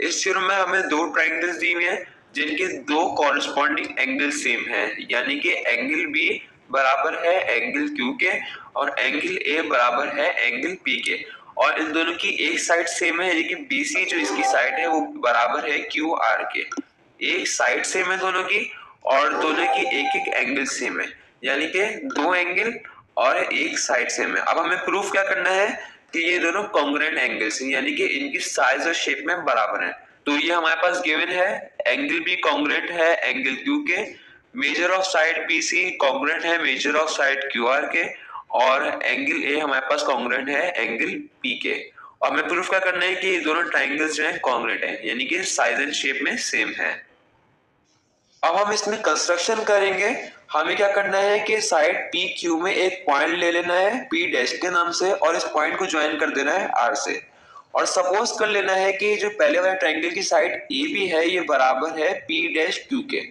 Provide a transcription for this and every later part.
इस थ्योरम में हमें दो ट्राइंगल्स दी हुई हैं जिनके दो कॉरस्पॉन्डिंग एंगल सेम है, यानी कि एंगल बी बराबर है एंगल क्यू के और एंगल ए बराबर है एंगल पी के, और इन दोनों की एक साइड सेम है, यानी कि बीसी जो इसकी साइड है वो बराबर है क्यू आर के। एक साइड सेम है दोनों की और दोनों की एक एक एंगल सेम है, यानी कि दो एंगल और एक साइड सेम है। अब हमें प्रूफ क्या करना है कि ये दोनों कॉन्ग्रुएंट एंगल्स हैं, यानी कि इनकी साइज और शेप में बराबर है। तो ये हमारे पास गिवन है, एंगल बी कॉन्ग्रुएंट है एंगल क्यू के, measure of side BC congruent है measure of side Q R के, और एंगल ए हमारे पास कॉन्ग्रुएंट है एंगल पी के। और हमें प्रूफ क्या करना है कि ये दोनों ट्राइंगल्स जो है कॉन्ग्रुएंट है, यानी कि साइज एंड शेप में सेम है। अब हम इसमें कंस्ट्रक्शन करेंगे। हमें क्या करना है कि साइड पी क्यू में एक पॉइंट ले लेना है पी डैश के नाम से और इस पॉइंट को ज्वाइन कर देना है आर से, और सपोज कर लेना है कि जो पहले वाले ट्रायंगल की साइड ए बी है ये बराबर है पी डैश क्यू के।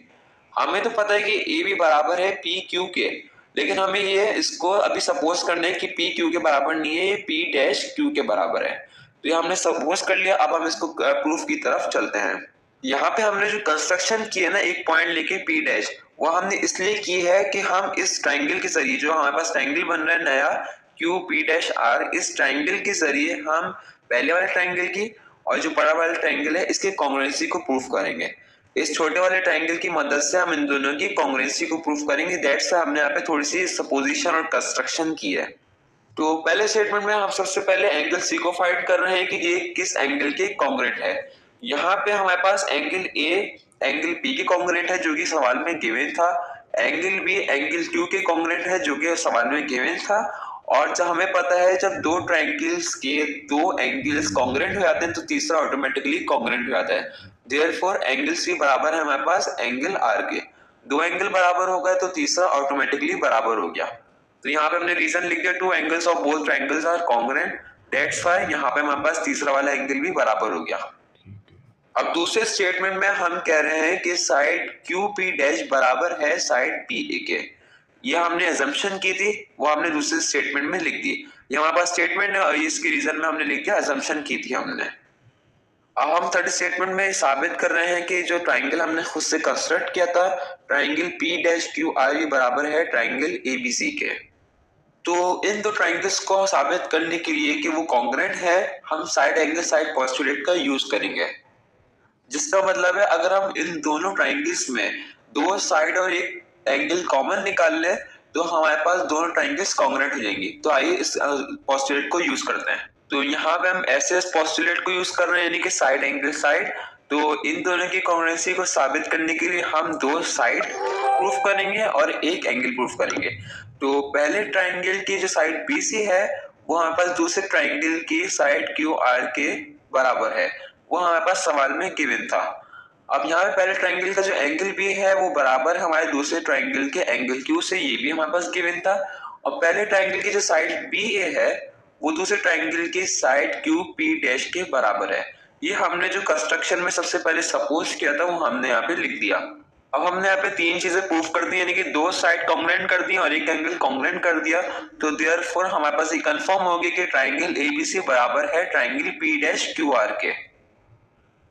हमें तो पता है कि ए बी बराबर है पी क्यू के, लेकिन हमें ये इसको अभी सपोज करना है कि पी क्यू के बराबर नहीं है, ये पी डैश क्यू के बराबर है। तो ये हमने सपोज कर लिया। अब हम इसको प्रूफ की तरफ चलते हैं। यहाँ पे हमने जो कंस्ट्रक्शन की है ना एक पॉइंट लेके पी डैश, वो हमने इसलिए की है कि हम इस ट्रायंगल के जरिए जो हमारे पास ट्रायंगल बन रहा है नया क्यू पी डैश आर, इस ट्रायंगल के जरिए हम पहले वाले ट्रायंगल की और जो बड़ा वाला ट्रायंगल है इसके कॉन्ग्रुएंसी को प्रूफ करेंगे। इस छोटे वाले ट्रायंगल की मदद से हम इन दोनों की कॉन्ग्रुएंसी को प्रूफ करेंगे। दैट्स हमने यहाँ पे थोड़ी सी सपोजिशन और कंस्ट्रक्शन की है। तो पहले स्टेटमेंट में हम सबसे पहले एंगल सी को फाइंड कर रहे हैं कि ये किस एंगल के कॉन्ग्रुएंट है। यहाँ पे हमारे पास एंगल ए एंगल पी के कॉन्ग्रुएंट है जो कि सवाल में गिवन था, एंगल बी एंगल क्यू के कॉन्ग्रुएंट है जो कि सवाल में गिवन था, और जब हमें पता है जब दो ट्रायंगल्स के दो एंगल्स कॉन्ग्रुएंट हो जाते हैं तो तीसरा ऑटोमेटिकली कॉन्ग्रुएंट हो जाता है। देयरफॉर एंगल सी बराबर है हमारे पास एंगल आर के। दो एंगल बराबर हो गए तो तीसरा ऑटोमेटिकली बराबर हो गया। तो यहाँ पे हमने रीजन लिख दिया, two angles of both triangles are congruent, that's why यहाँ पे हमारे पास तीसरा वाला एंगल भी बराबर हो गया। अब दूसरे स्टेटमेंट में हम कह रहे हैं कि साइड क्यू पी डैश बराबर है साइड पी ए के। ये हमने अजम्पशन की थी, वो हमने दूसरे स्टेटमेंट में लिख दी। ये हमारे पास स्टेटमेंट है और इसके रीजन में हमने लिख दिया अजम्पशन की थी हमने। अब हम थर्ड स्टेटमेंट में साबित कर रहे हैं कि जो ट्रायंगल हमने खुद से कंस्ट्रक्ट किया था triangle P dash Q R ये बराबर है ट्रायंगल एबीसी के। तो इन दो ट्रायंगल्स को साबित करने के लिए कि वो कॉन्ग्रुएंट है हम साइड एंगल साइड पोस्टुलेट का यूज करेंगे, जिसका मतलब है अगर हम इन दोनों ट्रायंगल्स में दो साइड और एक एंगल कॉमन निकाल लें तो हमारे पास दोनों ट्रायंगल्स कॉन्ग्रुएंट हो जाएंगी। तो आइए इस पोस्टुलेट को यूज करते हैं। तो यहाँ पे हम ऐसे पोस्टुलेट को यूज कर रहे हैं, यानी कि साइड एंगल साइड। तो इन दोनों की कॉन्ग्रुएंसी को साबित करने के लिए हम दो साइड प्रूफ करेंगे और एक एंगल प्रूफ करेंगे। तो पहले ट्रायंगल की जो साइड बीसी है वो हमारे पास दूसरे ट्रायंगल की साइड क्यू आर के बराबर है, वो हमारे पास सवाल में गिवन था। अब यहाँ पे पहले ट्रायंगल का जो एंगल बी है वो बराबर है हमारे दूसरे ट्रायंगल के एंगल क्यू से, ये भी हमारे पास गिवन था। और पहले ट्रायंगल की जो साइड बी ए है वो दूसरे ट्रायंगल की साइड क्यू पी डैश के बराबर है। ये हमने जो कंस्ट्रक्शन में सबसे पहले सपोज किया था वो हमने यहाँ पे लिख दिया। अब हमने यहाँ पे तीन चीजें प्रूफ कर दी, यानी कि दो साइड कॉन्ग्रुएंट कर दी और एक एंगल कॉन्ग्रुएंट कर दिया। तो देयरफॉर हमारे पास ये कंफर्म हो गया कि ट्रायंगल एबीसी बराबर है triangle P dash Q R के।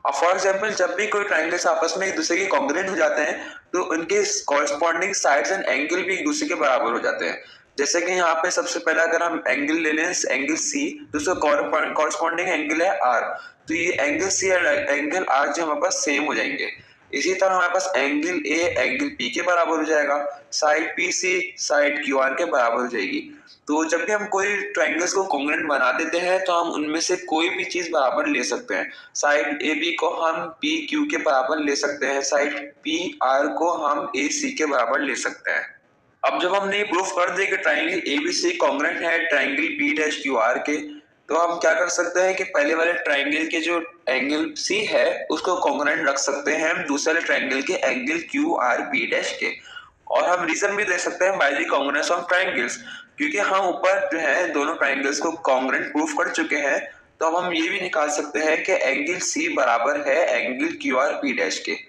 अब फॉर एग्जांपल जब भी कोई ट्रायंगल्स आपस में एक दूसरे के कॉन्ग्रुएंट हो जाते हैं तो उनके कॉरस्पॉन्डिंग साइड्स एंड एंगल भी एक दूसरे के बराबर हो जाते हैं। जैसे कि यहाँ पे सबसे पहले अगर हम एंगल ले लें एंगल सी तो उसका कॉरस्पॉन्डिंग एंगल है आर, तो ये एंगल सी और एंगल आर जो हमारे पास सेम हो जाएंगे। इसी तरह हमारे पास एंगल ए एंगल पी के बराबर हो जाएगा, side P C side Q R के बराबर हो जाएगी। तो जब भी हम कोई ट्रायंगल्स को कॉन्ग्रुएंट बना देते हैं तो हम उनमें से कोई भी चीज बराबर ले सकते हैं। साइड ए बी को हम पी क्यू के बराबर ले सकते हैं, साइड पी आर को हम ए सी के बराबर ले सकते हैं। अब जब हमने प्रूफ कर दिया कि ट्रायंगल एबीसी कॉन्ग्रुएंट है triangle P dash Q R के, तो हम क्या कर सकते हैं कि पहले वाले ट्रायंगल के जो एंगल सी है उसको कॉन्ग्रुएंट रख सकते हैं हम दूसरे वाले ट्रायंगल के angle Q R P dash के। और हम रीजन भी दे सकते हैं by the congruence of triangles, क्योंकि हम ऊपर जो है दोनों ट्रायंगल्स को कॉन्ग्रुएंट प्रूफ कर चुके हैं। तो अब हम ये भी निकाल सकते हैं कि एंगल सी बराबर है angle Q R P dash के।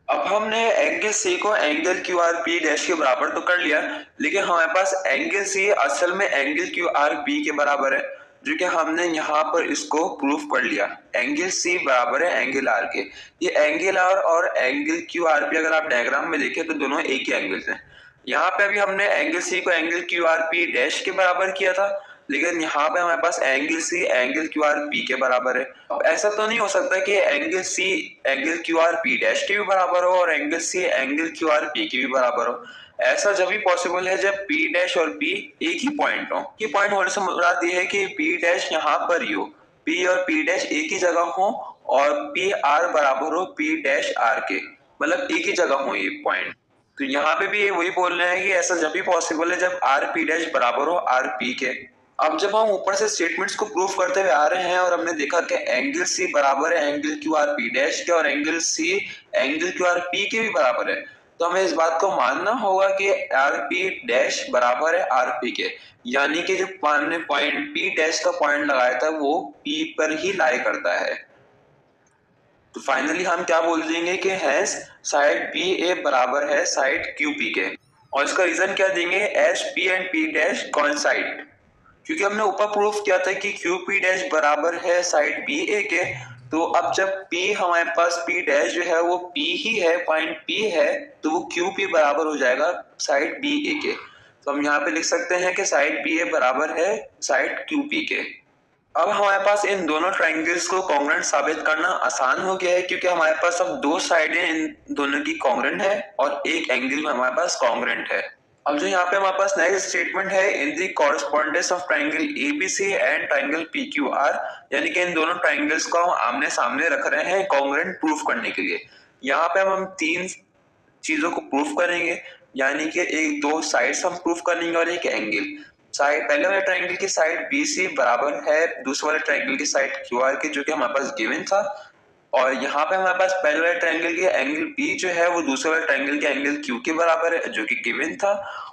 अब हमने एंगल सी को angle Q R P dash के बराबर तो कर लिया, लेकिन हमारे पास एंगल सी असल में एंगल क्यू आर पी के बराबर है। जो कि हमने यहाँ पर इसको प्रूफ कर लिया। एंगल सी बराबर है एंगल आर के। ये एंगल आर और एंगल क्यू आर पी अगर आप डायग्राम में देखें तो दोनों एक ही एंगल हैं। यहाँ पे अभी हमने एंगल सी को angle Q R P dash के बराबर किया था, लेकिन यहाँ पे हमारे पास angle C angle Q R P के बराबर है। अब ऐसा तो नहीं हो सकता कि angle C angle Q R P dash के भी बराबर हो और angle C angle Q R P के भी बराबर हो। ऐसा जब भी पॉसिबल है जब पी डैश और पी एक ही पॉइंट हो। की पॉइंट होने से मुराद ये है कि पी डैश यहाँ पर ही हो, पी और पी डैश एक ही जगह हो और पी आर बराबर हो पी डैश आर के, मतलब एक ही जगह हो ये पॉइंट। तो यहाँ पे भी वही बोल रहे हैं कि ऐसा जब भी पॉसिबल है जब आर पी डैश बराबर हो आर पी के। अब जब हम ऊपर से स्टेटमेंट्स को प्रूफ करते हुए आ रहे हैं और हमने देखा कि एंगल सी बराबर है angle Q R P dash के और angle C angle Q R P के भी बराबर है, तो हमें इस बात को मानना होगा कि आर पी डैश बराबर है आर पी के, यानी कि जो हमने पॉइंट पी डैश का पॉइंट लगाया था वो पी पर ही लाई करता है। तो फाइनली हम क्या बोल देंगे कि हैंस साइड पी ए बराबर है साइड क्यू पी के, और इसका रीजन क्या देंगे, S P and P dash coincide. क्योंकि हमने ऊपर प्रूफ किया था कि क्यू पी डैश बराबर है साइड पी ए के, तो अब जब पी हमारे पास पी डैश जो है वो पी ही है, पॉइंट पी है, तो वो क्यू पी बराबर हो जाएगा साइड बी ए के। तो हम यहाँ पे लिख सकते हैं कि साइड बी ए बराबर है साइड क्यू पी के। अब हमारे पास इन दोनों ट्रायंगल्स को कॉन्ग्रुएंट साबित करना आसान हो गया है, क्योंकि हमारे पास अब दो साइडें इन दोनों की कॉन्ग्रुएंट है और एक एंगल में हमारे पास कॉन्ग्रुएंट है। अब जो यहाँ पे हमारे पास नेक्स्ट स्टेटमेंट है, in the correspondence of triangle ABC and triangle PQR, यानी कि इन दोनों ट्रायंगल्स को हम आमने सामने रख रहे हैं कॉन्ग्रुएंट प्रूफ करने के लिए। यहाँ पे हम तीन चीजों को प्रूफ करेंगे, यानी कि एक दो साइड्स हम प्रूफ करेंगे और एक एंगल। साइड पहले वाले ट्रायंगल की साइड BC बराबर है दूसरे वाले ट्रायंगल की साइड QR के, जो कि हमारे पास गिवन था, और यहाँ पे हमारे पास पहले वाले ट्रायंगल के एंगल B जो है वो दूसरे वाले ट्रायंगल के एंगल Q के बराबर है, जो कि गिवन था।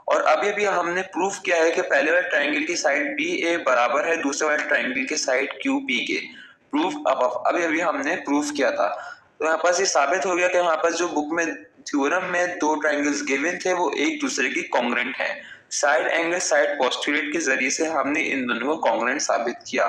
और अभी अभी हमने प्रूफ किया है कि पहले वाले ट्रायंगल की साइड BA बराबर है दूसरे वाले ट्रायंगल की साइड QP के। प्रूफ अब अभी अभी हमने प्रूफ किया था, तो यहाँ पास ये साबित हो गया कि हमारे पास जो बुक में थ्योरम में दो ट्रायंगल्स गिवन थे वो एक दूसरे की कॉन्ग्रुएंट है। साइड एंगल साइड पोस्टुलेट के जरिए से हमने इन दोनों को कॉन्ग्रुएंट साबित किया।